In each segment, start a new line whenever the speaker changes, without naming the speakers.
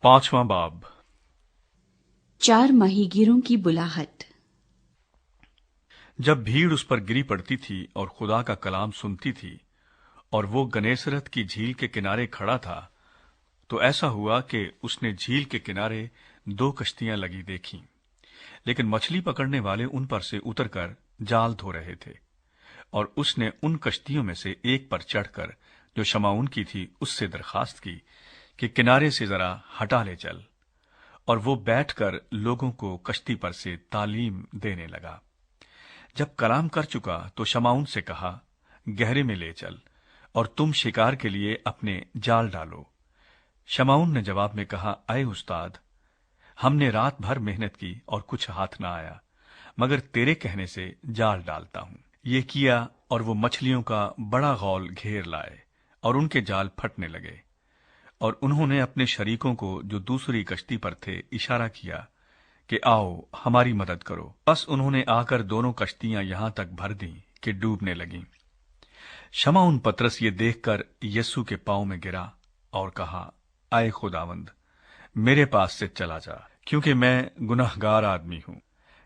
पांचवां बाब।
4 माहीगीरों की बुलाहट।
जब भीड़ उस पर गिरी पड़ती थी और खुदा का कलाम सुनती थी और वो गनेसरत की झील के किनारे खड़ा था, तो ऐसा हुआ कि उसने झील के किनारे 2 कश्तियां लगी देखीं, लेकिन मछली पकड़ने वाले उन पर से उतरकर जाल धो रहे थे। और उसने उन कश्तियों में से एक पर चढ़कर, जो शमाउन की थी, उससे दरखास्त की कि किनारे से जरा हटा ले चल। और वो बैठकर लोगों को कश्ती पर से तालीम देने लगा। जब कलाम कर चुका तो शमाउन से कहा, गहरे में ले चल और तुम शिकार के लिए अपने जाल डालो। शमाउन ने जवाब में कहा, अय उस्ताद, हमने रात भर मेहनत की और कुछ हाथ ना आया, मगर तेरे कहने से जाल डालता हूं। ये किया और वो मछलियों का बड़ा गौल घेर लाए और उनके जाल फटने लगे। और उन्होंने अपने शरीकों को जो दूसरी कश्ती पर थे इशारा किया कि आओ हमारी मदद करो। बस उन्होंने आकर दोनों कश्तियां यहां तक भर दी कि डूबने लगीं। शमाउन पतरस ये देखकर यीशु के पांव में गिरा और कहा, आए खुदावंद, मेरे पास से चला जा, क्योंकि मैं गुनहगार आदमी हूं।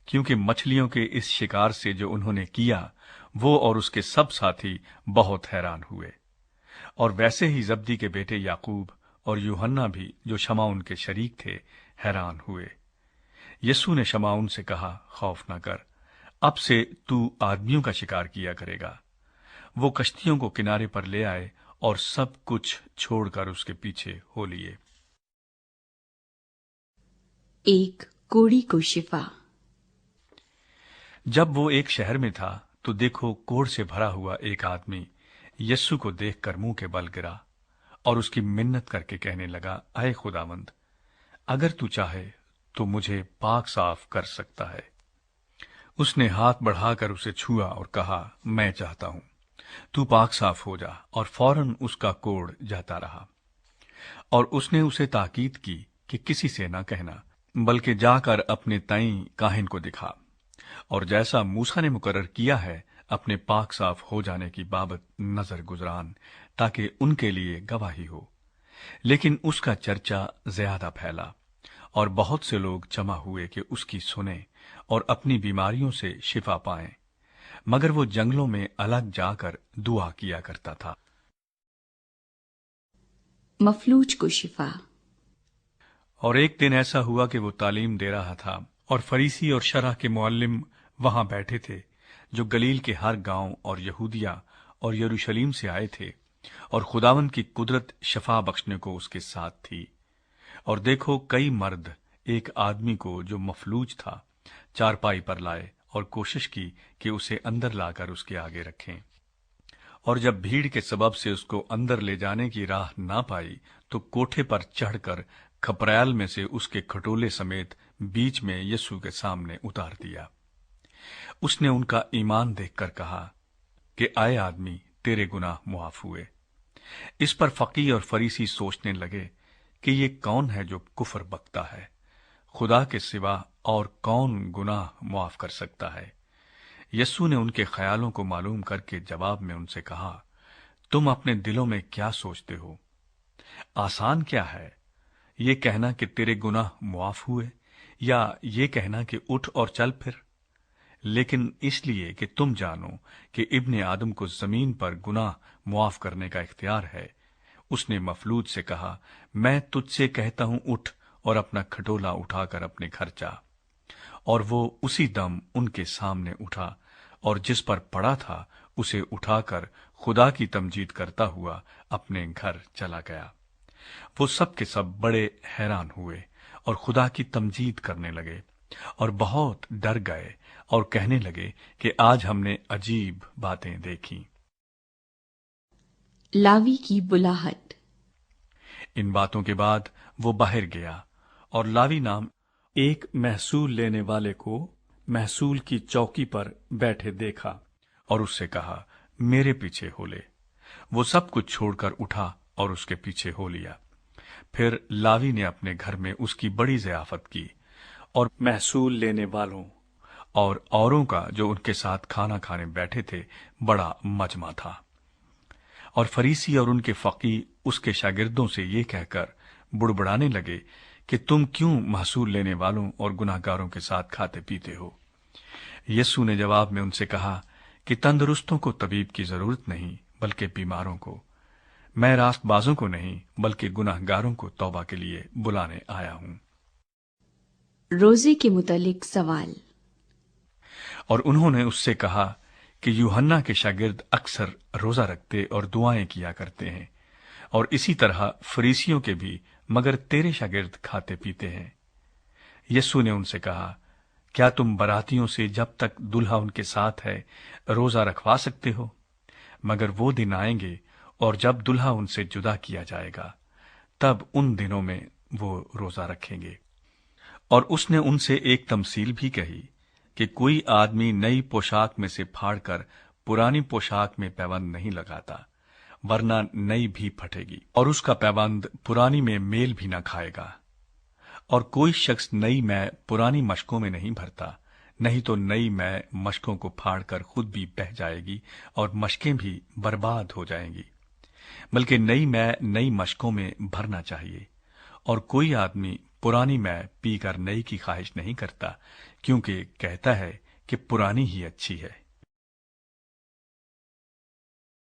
क्योंकि मछलियों के इस शिकार से जो उन्होंने किया, वो और उसके सब साथी बहुत हैरान हुए। और वैसे ही जब्दी के बेटे याकूब और यूहन्ना भी, जो शमाउन के शरीक थे, हैरान हुए। यीशु ने शमाउन से कहा, खौफ न कर, अब से तू आदमियों का शिकार किया करेगा। वो कश्तियों को किनारे पर ले आए और सब कुछ छोड़कर उसके पीछे हो लिए।
एक कोढ़ी को शिफा।
जब वो एक शहर में था तो देखो, कोढ़ से भरा हुआ एक आदमी यीशु को देखकर मुंह के बल गिरा और उसकी मिन्नत करके कहने लगा, अय खुदावंद, अगर तू चाहे तो मुझे पाक साफ कर सकता है। उसने हाथ बढ़ाकर उसे छुआ और कहा, मैं चाहता हूं, तू पाक साफ हो जा। और फौरन उसका कोढ़ जाता रहा। और उसने उसे ताकीद की कि किसी से न कहना, बल्कि जाकर अपने ताईं काहिन को दिखा, और जैसा मूसा ने मुकर्रर किया है अपने पाक साफ हो जाने की बाबत नजर गुजरान, ताकि उनके लिए गवाही हो। लेकिन उसका चर्चा ज्यादा फैला और बहुत से लोग जमा हुए कि उसकी सुने और अपनी बीमारियों से शिफा पाएं। मगर वो जंगलों में अलग जाकर दुआ किया करता था।
मफलूज को शिफा।
और एक दिन ऐसा हुआ कि वो तालीम दे रहा था और फरीसी और शरह के मुअल्लिम वहां बैठे थे, जो गलील के हर गांव और यहूदिया और यरूशलेम से आए थे। और खुदावन की कुदरत शफा बख्शने को उसके साथ थी। और देखो, कई मर्द एक आदमी को जो मफलूज था चारपाई पर लाए और कोशिश की कि उसे अंदर लाकर उसके आगे रखें। और जब भीड़ के सबब से उसको अंदर ले जाने की राह ना पाई, तो कोठे पर चढ़कर खपरैल में से उसके खटोले समेत बीच में यीशु के सामने उतार दिया। उसने उनका ईमान देखकर कहा कि आए आदमी, तेरे गुनाह मुआफ हुए। इस पर फकी और फरीसी सोचने लगे कि ये कौन है जो कुफर बकता है। खुदा के सिवा और कौन गुनाह मुआफ कर सकता है। यीशु ने उनके ख्यालों को मालूम करके जवाब में उनसे कहा, तुम अपने दिलों में क्या सोचते हो? आसान क्या है, ये कहना कि तेरे गुनाह मुआफ हुए, या ये कहना कि उठ और चल फिर? लेकिन इसलिए कि तुम जानो कि इब्ने आदम को जमीन पर गुनाह मुआफ करने का इख्तियार है, उसने मफलूज से कहा, मैं तुझसे कहता हूं, उठ और अपना खटोला उठाकर अपने घर जा। और वो उसी दम उनके सामने उठा और जिस पर पड़ा था उसे उठाकर खुदा की तमजीद करता हुआ अपने घर चला गया। वो सब के सब बड़े हैरान हुए और खुदा की तमजीद करने लगे और बहुत डर गए और कहने लगे कि आज हमने अजीब बातें देखी।
लावी की बुलाहट।
इन बातों के बाद वो बाहर गया और लावी नाम एक महसूल लेने वाले को महसूल की चौकी पर बैठे देखा और उससे कहा, मेरे पीछे हो ले। वो सब कुछ छोड़कर उठा और उसके पीछे हो लिया। फिर लावी ने अपने घर में उसकी बड़ी ज़ियाफत की और महसूल लेने वालों और औरों का, जो उनके साथ खाना खाने बैठे थे, बड़ा मजमा था। और फरीसी और उनके फकी उसके शागिर्दों से ये कहकर बुड़बुड़ाने लगे कि तुम क्यों महसूल लेने वालों और गुनाहगारों के साथ खाते पीते हो। यीशु ने जवाब में उनसे कहा कि तंदुरुस्तों को तबीब की जरूरत नहीं, बल्कि बीमारों को। मैं रास्तबाजों को नहीं, बल्कि गुनाहगारों को तौबा के लिए बुलाने आया हूं।
रोजे के मुतालिक सवाल।
और उन्होंने उससे कहा कि यूहन्ना के शागिर्द अक्सर रोजा रखते और दुआएं किया करते हैं, और इसी तरह फरीसियों के भी, मगर तेरे शागिर्द खाते पीते हैं। यीशु ने उनसे कहा, क्या तुम बरातियों से जब तक दुल्हा उनके साथ है रोजा रखवा सकते हो? मगर वो दिन आएंगे और जब दुल्हा उनसे जुदा किया जाएगा, तब उन दिनों में वो रोजा रखेंगे। और उसने उनसे एक तमसील भी कही कि कोई आदमी नई पोशाक में से फाड़कर पुरानी पोशाक में पैबंद नहीं लगाता, वरना नई भी फटेगी और उसका पैबंद पुरानी में मेल भी न खाएगा। और कोई शख्स नई मै पुरानी मशकों में नहीं भरता, नहीं तो नई मै मशकों को फाड़कर खुद भी बह जाएगी और मशकें भी बर्बाद हो जाएंगी, बल्कि नई मै नई मशकों में भरना चाहिए। और कोई आदमी पुरानी मै पीकर नई की ख्वाहिश नहीं करता, क्योंकि कहता है कि पुरानी ही अच्छी है।